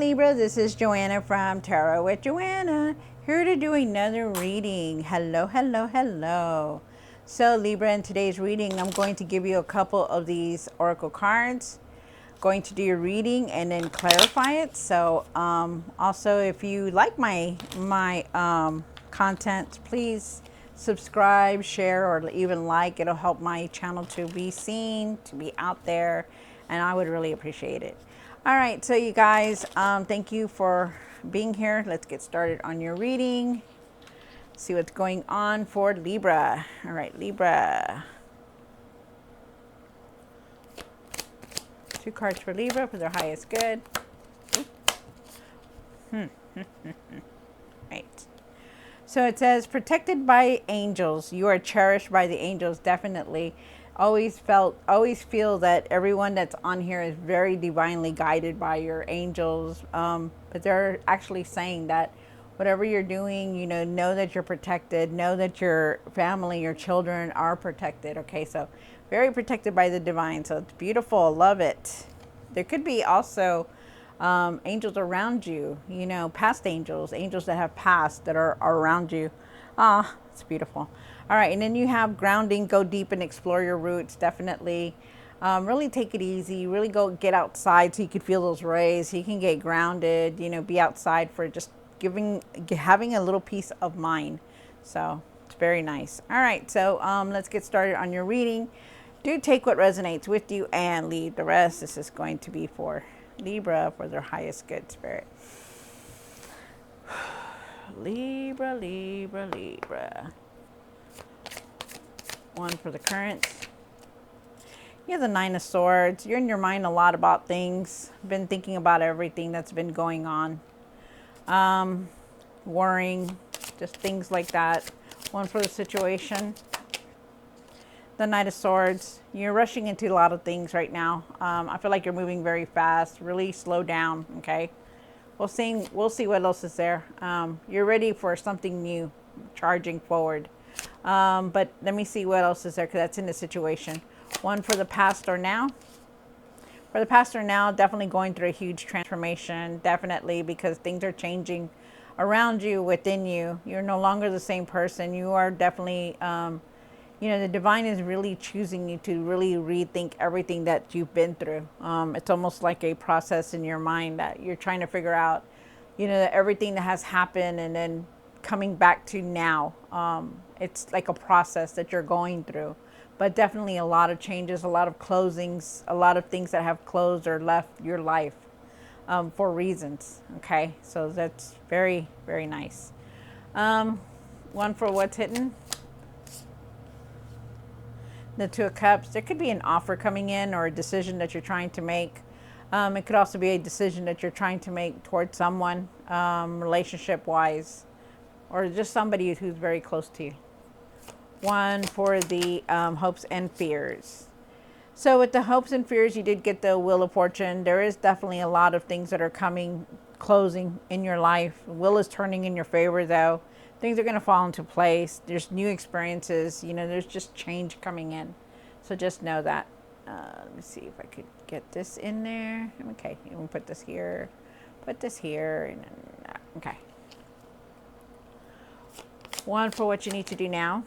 Libra, this is Joanna from Tarot with Joanna, here to do another reading. Hello, hello, hello. So Libra, in today's reading, I'm going to give you a couple of these oracle cards. Going to do your reading and then clarify it. So also, if you like my content, please subscribe, share, or even like. It'll help my channel to be seen, to be out there, and I would really appreciate it. All right, so you guys, thank you for being here. Let's get started on your reading. See what's going on for Libra. All right, Libra. 2 cards for Libra for their highest good. Right. So it says, protected by angels. You are cherished by the angels, definitely. Always feel that everyone that's on here is very divinely guided by your angels. But they're actually saying that whatever you're doing, know that you're protected. Know that your family, your children are protected. Okay, so very protected by the divine. So it's beautiful. Love it. There could be also angels around you, past angels that have passed that are around you. Ah, it's beautiful. All right, and then you have grounding. Go deep and explore your roots, definitely. Really take it easy. Really go get outside so you can feel those rays. So you can get grounded, be outside for just having a little peace of mind. So it's very nice. All right, so let's get started on your reading. Do take what resonates with you and leave the rest. This is going to be for Libra for their highest good spirit. Libra, Libra, Libra. 1 for the current. You have the 9 of Swords. You're in your mind a lot about things. Been thinking about everything that's been going on. Worrying, just things like that. 1 for the situation. The Knight of Swords. You're rushing into a lot of things right now. I feel like you're moving very fast. Really slow down, okay? We'll see what else is there. You're ready for something new, charging forward. But let me see what else is there, because that's in the situation. 1 for the past or now. For the past or now, definitely going through a huge transformation, definitely, because things are changing around you, within you. You're no longer the same person. You are definitely, the divine is really choosing you to really rethink everything that you've been through. It's almost like a process in your mind that you're trying to figure out, everything that has happened and then coming back to now. It's like a process that you're going through, but definitely a lot of changes, a lot of closings, a lot of things that have closed or left your life for reasons. Okay, so that's very, very nice. 1 for what's hidden. The 2 of Cups. There could be an offer coming in or a decision that you're trying to make. It could also be a decision that you're trying to make towards someone, relationship-wise, or just somebody who's very close to you. 1 for the hopes and fears. So with the hopes and fears, you did get the Wheel of Fortune. There is definitely a lot of things that are closing in your life. Wheel is turning in your favor, though. Things are going to fall into place. There's new experiences. There's just change coming in. So just know that. Let me see if I could get this in there. Okay, I'm going to put this here. Put this here. And then, okay. 1 for what you need to do now.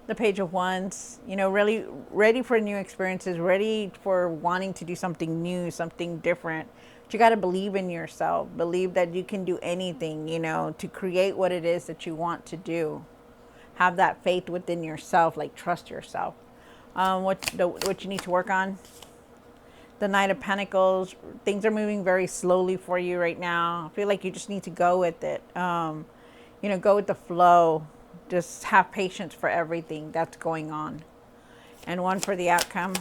The Page of Wands. Really ready for new experiences. Ready for wanting to do something new, something different. You got to believe in yourself. Believe that you can do anything, to create what it is that you want to do. Have that faith within yourself, like trust yourself. What you need to work on. The Knight of Pentacles. Things are moving very slowly for you right now. I feel like you just need to go with it. Go with the flow. Just have patience for everything that's going on. And 1 for the outcome.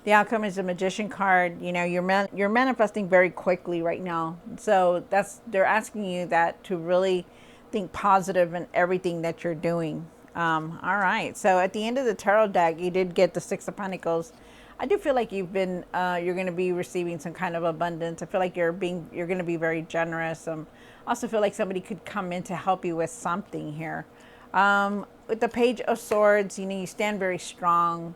The outcome is a Magician card. You're manifesting very quickly right now. So they're asking you that to really think positive in everything that you're doing. All right. So at the end of the tarot deck, you did get the 6 of Pentacles. I do feel like you're going to be receiving some kind of abundance. I feel like you're going to be very generous. I also feel like somebody could come in to help you with something here. With the Page of Swords, you stand very strong.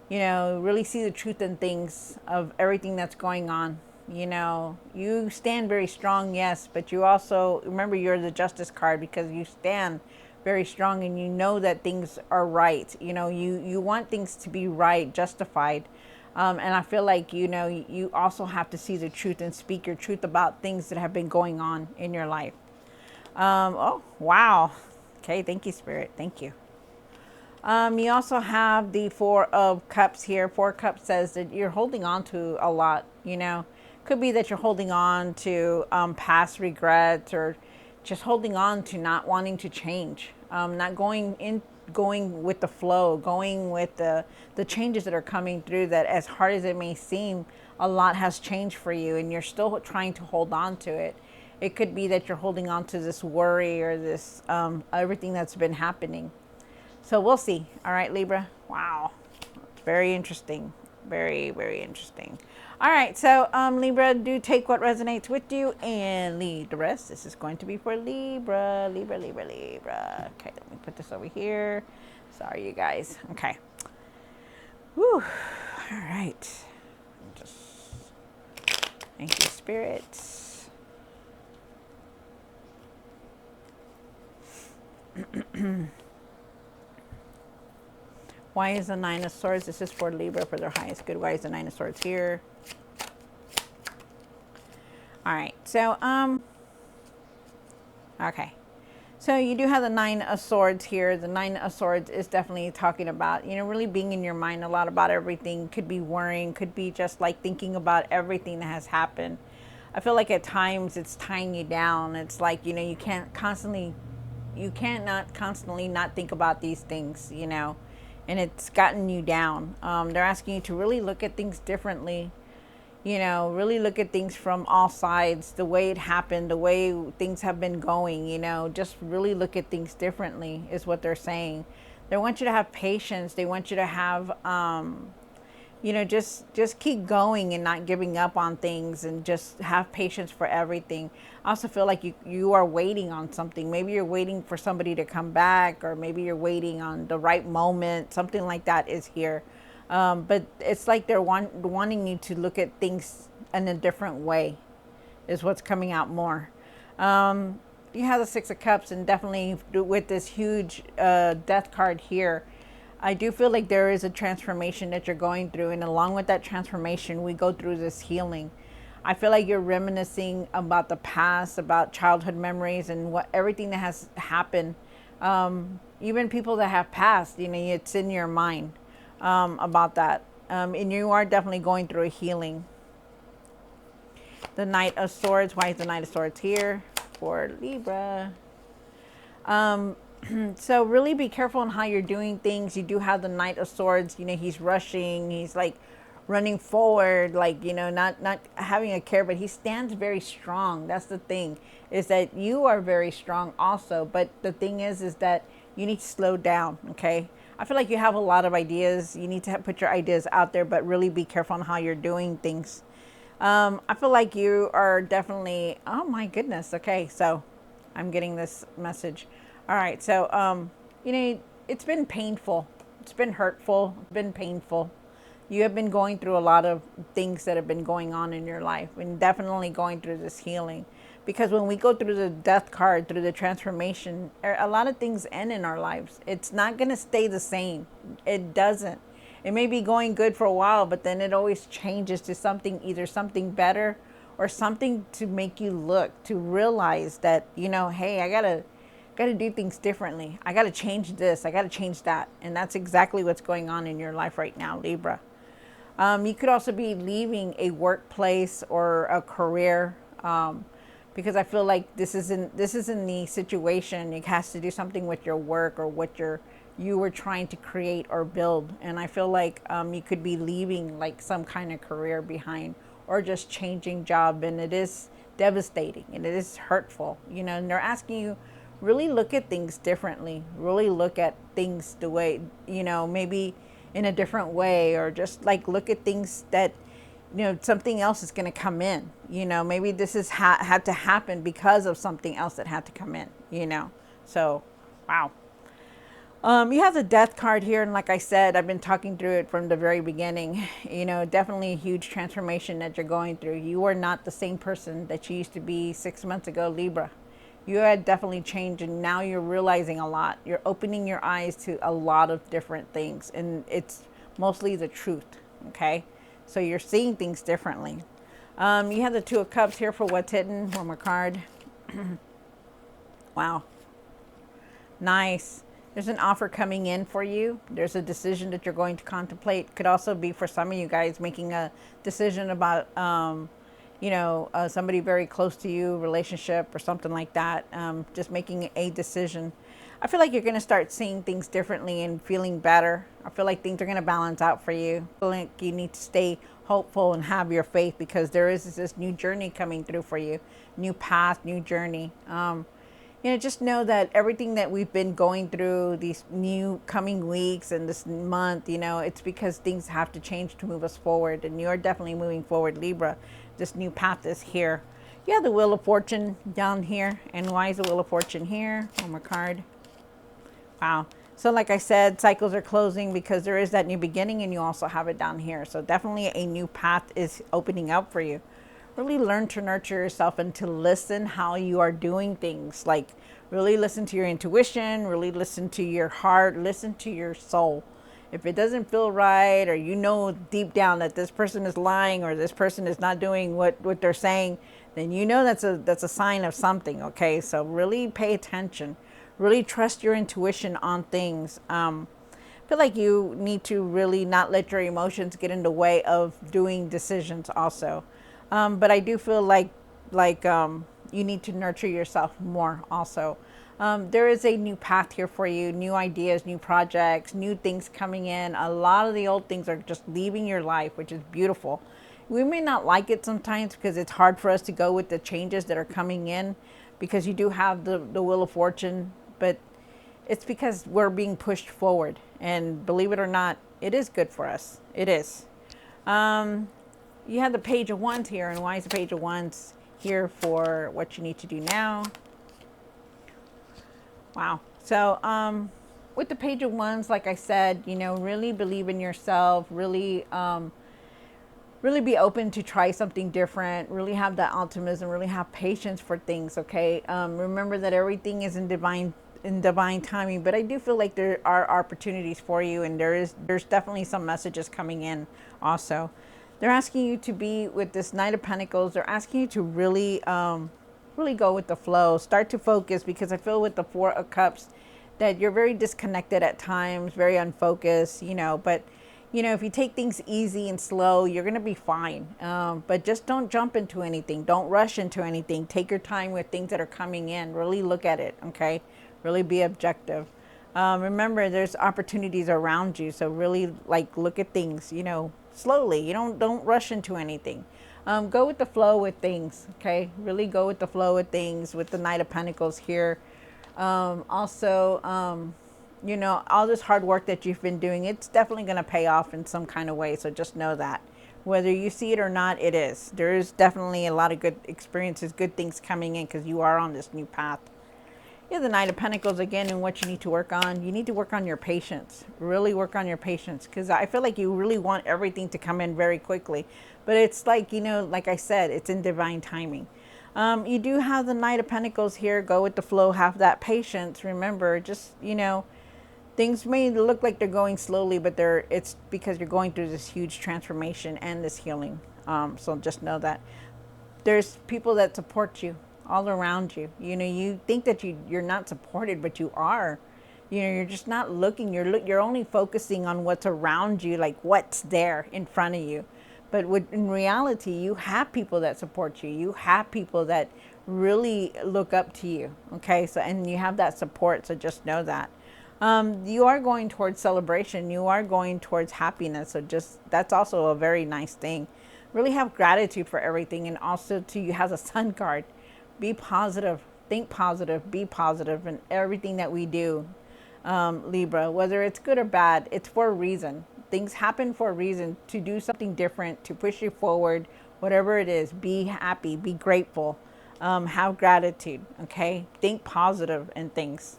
You know, really see the truth in things of everything that's going on. You know, you stand very strong, yes, but you also remember you're the justice card because you stand very strong and you know that things are right. You know, you want things to be right, justified. And I feel like, you know, you also have to see the truth and speak your truth about things that have been going on in your life. Oh, wow. Okay, thank you, Spirit. Thank you. You also have the Four of Cups here. Four Cups says that you're holding on to a lot, you know. Could be that you're holding on to past regrets, or just holding on to not wanting to change, not going with the flow, going with the changes that are coming through, that as hard as it may seem, a lot has changed for you and you're still trying to hold on to it. It could be that you're holding on to this worry or this everything that's been happening. So we'll see. All right, Libra. Wow. It's very interesting. Very, very interesting. All right. So, Libra, do take what resonates with you and leave the rest. This is going to be for Libra. Libra, Libra, Libra. Okay, let me put this over here. Sorry, you guys. Okay. Whew. All right. Just thank you, Spirit. Why is the Nine of Swords? This is for Libra for their highest good. Why is the Nine of Swords here? All right. So, okay. So you do have the Nine of Swords here. The Nine of Swords is definitely talking about, you know, really being in your mind a lot about everything. Could be worrying, could be just like thinking about everything that has happened. I feel like at times it's tying you down. It's like, you know, you can't constantly not think about these things, you know, and it's gotten you down. They're asking you to really look at things differently, you know, really look at things from all sides, the way it happened, the way things have been going, you know, just really look at things differently is what they're saying. They want you to have patience. They want you to have, you know, just keep going and not giving up on things, and just have patience for everything. I also feel like you are waiting on something. Maybe you're waiting for somebody to come back, or maybe you're waiting on the right moment. Something like that is here. But it's like they're wanting you to look at things in a different way is what's coming out more. You have the Six of Cups, and definitely with this huge death card here, I do feel like there is a transformation that you're going through, and along with that transformation, we go through this healing. I feel like you're reminiscing about the past, about childhood memories, and what everything that has happened. Even people that have passed, you know, it's in your mind about that. And you are definitely going through a healing. The Knight of Swords. Why is the Knight of Swords here for Libra? So really be careful on how you're doing things. You do have the Knight of Swords. You know, he's rushing. He's like running forward, like, you know, not having a care, but he stands very strong. That's the thing, is that you are very strong also. But the thing is that you need to slow down, okay? I feel like you have a lot of ideas. You need to put your ideas out there, but really be careful on how you're doing things. I feel like you are definitely, oh my goodness. Okay, so I'm getting this message. All right, so, you know, it's been painful. It's been hurtful. It's been painful. You have been going through a lot of things that have been going on in your life, and definitely going through this healing. Because when we go through the death card, through the transformation, a lot of things end in our lives. It's not going to stay the same. It doesn't. It may be going good for a while, but then it always changes to something, either something better or something to make you look, to realize that, you know, hey, I gotta do things differently. I gotta change this. I gotta change that. And that's exactly what's going on in your life right now, Libra. You could also be leaving a workplace or a career, because I feel like this isn't the situation. It has to do something with your work or what you were trying to create or build. And I feel like you could be leaving like some kind of career behind, or just changing job, and it is devastating and it is hurtful, you know. And they're asking you, really look at things differently, really look at things the way, you know, maybe in a different way, or just like look at things that, you know, something else is going to come in, you know, maybe this has had to happen because of something else that had to come in, you know. So, wow. You have the death card here, and like I said, I've been talking through it from the very beginning. You know, definitely a huge transformation that you're going through. You are not the same person that you used to be 6 months ago, Libra. You had definitely changed, and now you're realizing a lot. You're opening your eyes to a lot of different things, and it's mostly the truth, okay? So you're seeing things differently. You have the Two of Cups here for what's hidden. One more card. Wow. Nice. There's an offer coming in for you. There's a decision that you're going to contemplate. Could also be for some of you guys making a decision about, somebody very close to you, relationship or something like that. Just making a decision. I feel like you're going to start seeing things differently and feeling better. I feel like things are going to balance out for you. I feel like you need to stay hopeful and have your faith, because there is this new journey coming through for you. New path, new journey. Just know that everything that we've been going through these new coming weeks and this month, it's because things have to change to move us forward. And you are definitely moving forward, Libra. This new path is here. You have the Wheel of Fortune down here. And why is the Wheel of Fortune here? One more card. Wow. So like I said, cycles are closing because there is that new beginning, and you also have it down here. So definitely a new path is opening up for you. Really learn to nurture yourself and to listen how you are doing things. Like really listen to your intuition, really listen to your heart, listen to your soul. If it doesn't feel right, or deep down that this person is lying or this person is not doing what they're saying, then that's a sign of something, okay? So really pay attention. Really trust your intuition on things. I feel like you need to really not let your emotions get in the way of doing decisions also. But I do feel like you need to nurture yourself more also. There is a new path here for you, new ideas, new projects, new things coming in. A lot of the old things are just leaving your life, which is beautiful. We may not like it sometimes because it's hard for us to go with the changes that are coming in, because you do have the Wheel of Fortune, but it's because we're being pushed forward. And believe it or not, it is good for us. It is. You have the Page of Wands here, and why is the Page of Wands here for what you need to do now? Wow. So with the Page of Wands, like I said, really believe in yourself, really be open to try something different, really have that optimism, really have patience for things, okay? Remember that everything is in divine timing, but I do feel like there are opportunities for you, and there's definitely some messages coming in also. They're asking you to be with this Knight of Pentacles. They're asking you to really go with the flow. Start to focus, because I feel with the Four of Cups that you're very disconnected at times, very unfocused, but if you take things easy and slow, you're going to be fine. But just don't jump into anything. Don't rush into anything. Take your time with things that are coming in. Really look at it, okay? Really be objective. Remember, there's opportunities around you. So really look at things, slowly. Don't rush into anything. Go with the flow with things, okay? Really go with the flow with things with the Knight of Pentacles here. Also, all this hard work that you've been doing, it's definitely going to pay off in some kind of way. So just know that. Whether you see it or not, it is. There is definitely a lot of good experiences, good things coming in, because you are on this new path. You have the Knight of Pentacles again, and what you need to work on. You need to work on your patience. Really work on your patience, because I feel like you really want everything to come in very quickly. But it's like, like I said, it's in divine timing. You do have the Knight of Pentacles here. Go with the flow. Have that patience. Remember, just, things may look like they're going slowly, but it's because you're going through this huge transformation and this healing. So just know that there's people that support you all around you. You think that you're not supported, but you are. You're just not looking. You're only focusing on what's around you, like what's there in front of you. But in reality, you have people that support you. You have people that really look up to you. Okay, so and you have that support. So just know that. You are going towards celebration. You are going towards happiness. So that's also a very nice thing. Really have gratitude for everything, and also you have a Sun card. Be positive, think positive, be positive in everything that we do, Libra. Whether it's good or bad, it's for a reason. Things happen for a reason, to do something different, to push you forward, whatever it is. Be happy, be grateful, have gratitude, okay? Think positive in things.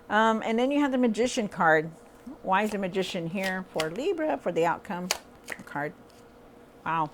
And then you have the Magician card. Why is the Magician here for Libra for the outcome card? Wow.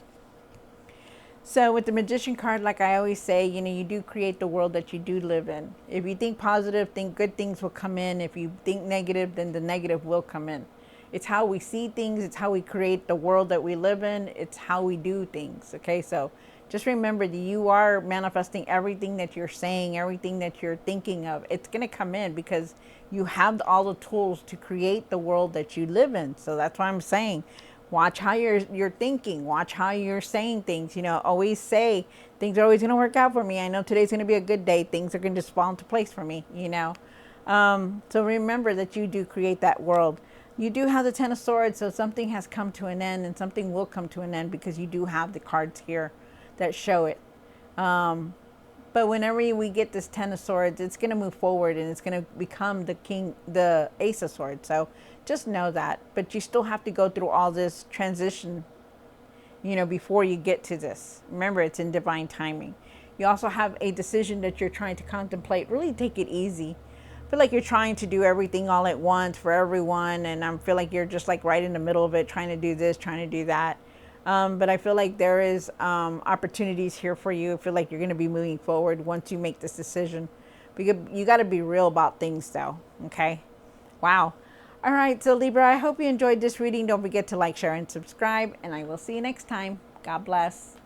So with the Magician card, like I always say, you know, you do create the world that you do live in. If you think positive, think good things will come in. If you think negative, then the negative will come in. It's how we see things. It's how we create the world that we live in. It's how we do things. Okay, so just remember that you are manifesting everything that you're saying, everything that you're thinking of. It's going to come in because you have all the tools to create the world that you live in. So that's why I'm saying, watch how you're thinking. Watch how you're saying things. You know, always say things are always going to work out for me. I know today's going to be a good day. Things are going to just fall into place for me. You know, so remember that you do create that world. You do have the Ten of Swords, so something has come to an end, and something will come to an end because you do have the cards here that show it. But whenever we get this Ten of Swords, it's going to move forward and it's going to become the Ace of Swords. So just know that. But you still have to go through all this transition, you know, before you get to this. Remember, it's in divine timing. You also have a decision that you're trying to contemplate. Really take it easy. I feel like you're trying to do everything all at once for everyone, and I feel like you're just like right in the middle of it, trying to do this, trying to do that. But I feel like there is opportunities here for you. I feel like you're going to be moving forward once you make this decision. But you got to be real about things, though. Okay? Wow. All right. So, Libra, I hope you enjoyed this reading. Don't forget to like, share, and subscribe. And I will see you next time. God bless.